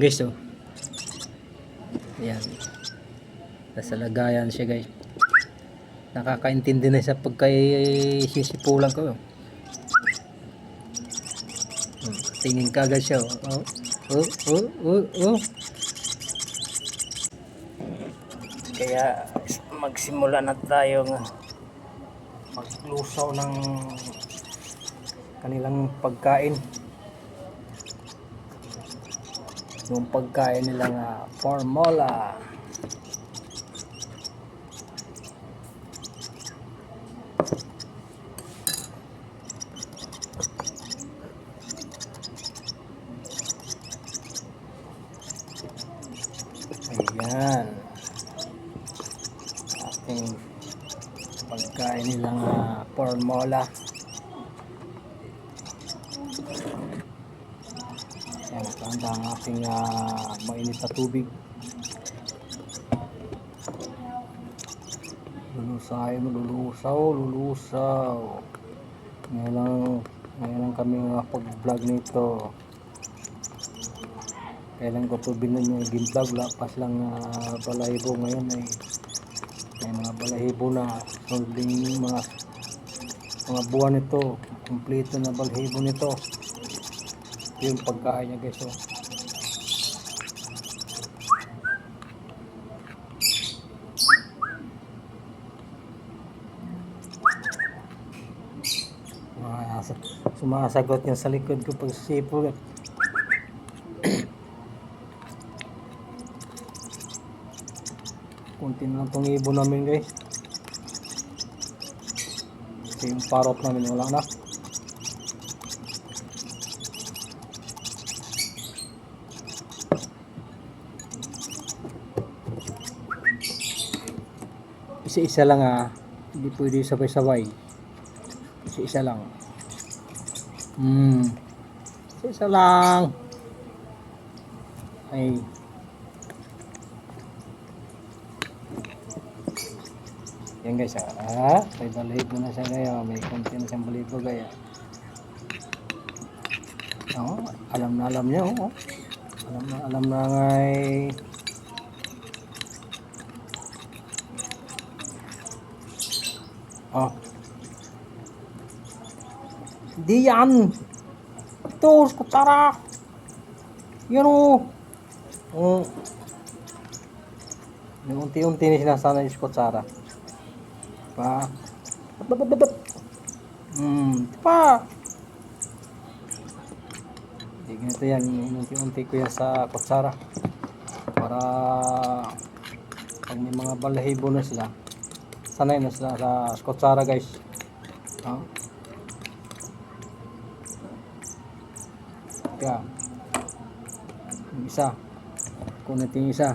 guys, oh. Ayan. Nasa lagayan siya, guys. Nakakaintindi na siya pagka sisipulan ko. Tingin ka agad siya. Oh. Oh, oh, oh, oh. Kaya magsimula na tayong maglusaw ng kanilang pagkain. Yung pagkain nilang formula. Ayan. Ating pagkain nilang formula. Ayan, nakahanda ang ating mainit na tubig. Lulusaw. Ngayon lang kami pag-vlog nito. Kailan ko ito bin-vlog, lapas lang balahibo ngayon ay may mga balahibo na solding mga buwan nito, kompleto na balahibo nito. Yung pagkain niya, guys, oh. Sumasagot yan sa likod ko pag sipol. Kunti na lang itong ibon namin, guys. Kasi yung parot namin wala na. Isa-isa lang, hindi pwede sabay-sabay. Isa-isa lang. Isa-isa lang. Ay. Yan, guys, may balibo na siya ngayon. May konti na siyang balibo, gaya. Alam niya, oh. Alam na ngay. Di yan. Ito, kutsara. Yan, oh. Yung unti-unti na sinasana yung kutsara. Pa. Pa. Hindi ganito yan. Unti-unti ko yan sa kutsara. Para pag may mga balahibo na sila, sanay na sila sa kutsara, guys. Kaya yung isa. Kunit yung isa.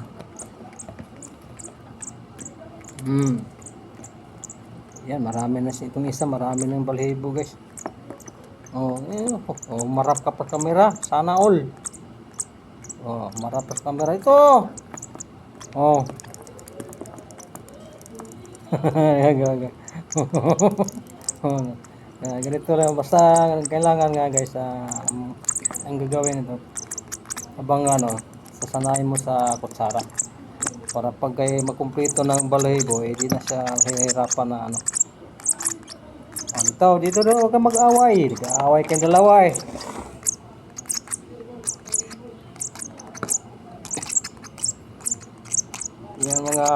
Yan, marami na itong isa, marami ng balahibo, guys. Marap ka pa kamera, sana all. Marap pa kamera ito. Ganito lang, basta kailangan nga, guys, ang gagawin ito habang sasanayin mo sa kutsara para pag makumpleto ng balahibo, di na siya hihirapan na dito daw, huwag kang mag-away. Away kayong dalawa, yan mga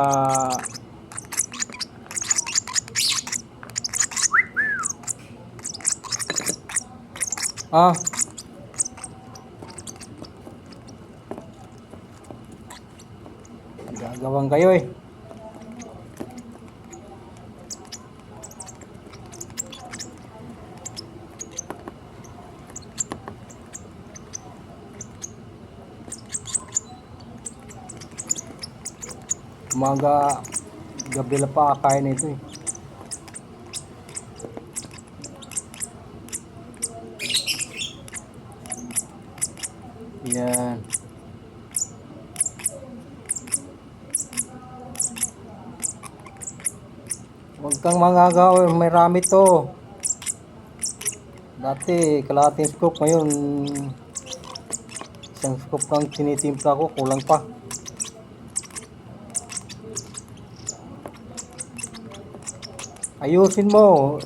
gagawang kayo, umaga gabi na pa kakain ito, yan. Huwag kang mangagaw, may rami to. Dati kalahating scoop, ngayon Isang scoop lang tinitimpla ko, kulang pa. Ayusin mo.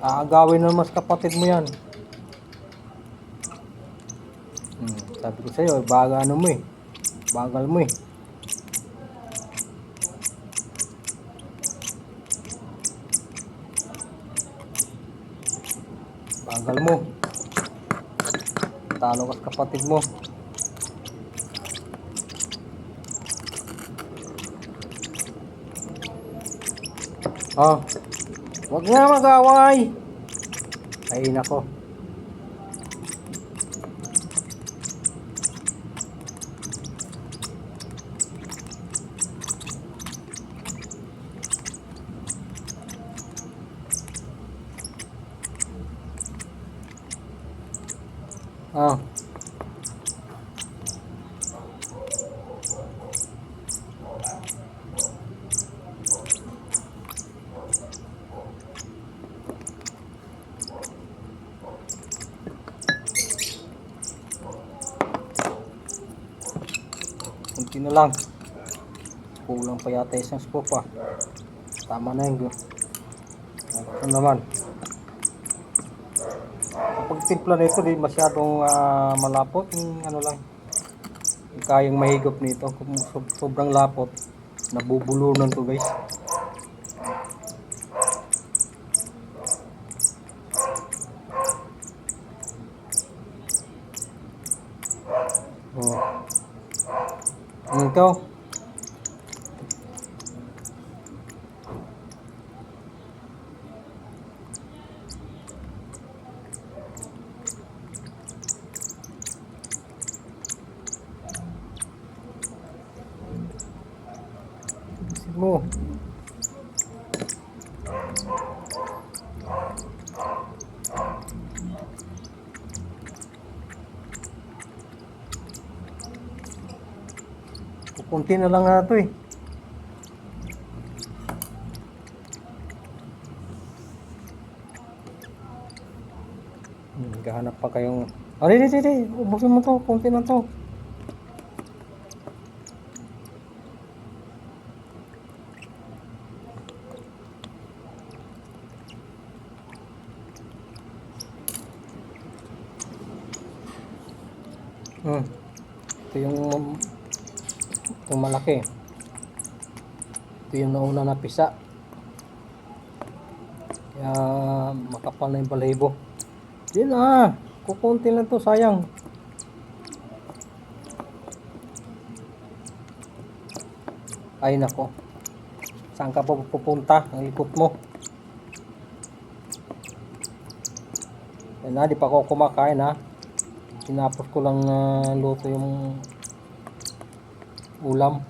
Aagawin na mas kapatid mo yan. Sabi ko sa'yo, ano mo eh. Bagal mo eh. Bagal mo. Talo ka sa kapatid mo. Oh, wag nga mag-away. Ay nako. Oh. Kunti na lang. Kulang pa yata isang scoop pa. Tama na yun. Ito naman. Kapag timpla nito, di masyadong malapot. Yung ano lang. Kayang mahigop nito. Kung sobrang lapot, nabubulunan to guys. Oh. Ito. Mo. Kunti na lang nga ito eh. Gahanap pa kayong... di. Ubusin mo to. Kunti na to. Ito yung malaki. Ito yung nauna na pisa. Kaya makapal na yung balahibo. Yun kukunti lang to, sayang. Ay nako. Saan ka pa pupunta? Ang likot mo. Yan di pa ako kumakain Tinapos ko lang luto yung ulam.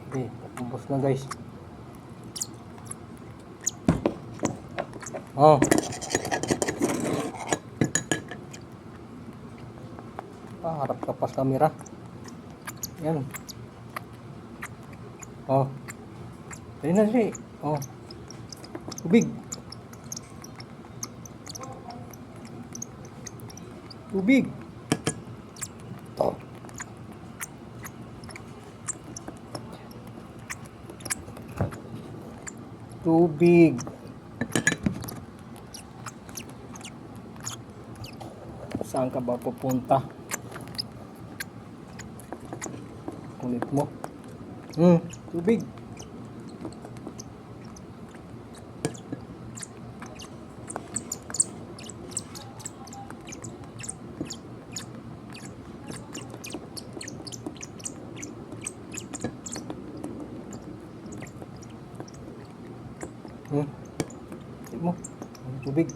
Okay, tapos na guys. Oh. Harap ka pa sa camera. Yan. Oh. Dali na siya. Oh. Tubig. Tubig. Oh. Tubig. Saan ka ba pupunta? Kulit mo. Tubig. Tubig mo. Tubig.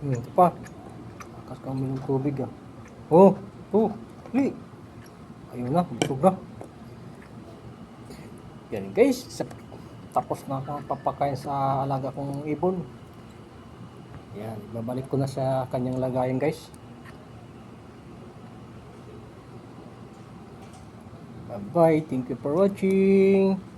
Ito pa. Akas ka uminom tubig Oh, li. ayun na, busog na. Yan guys, tapos na ako papakain sa alaga kong ibon. Yan, babalik ko na sa kanyang lagayan guys. Bye bye, thank you for watching.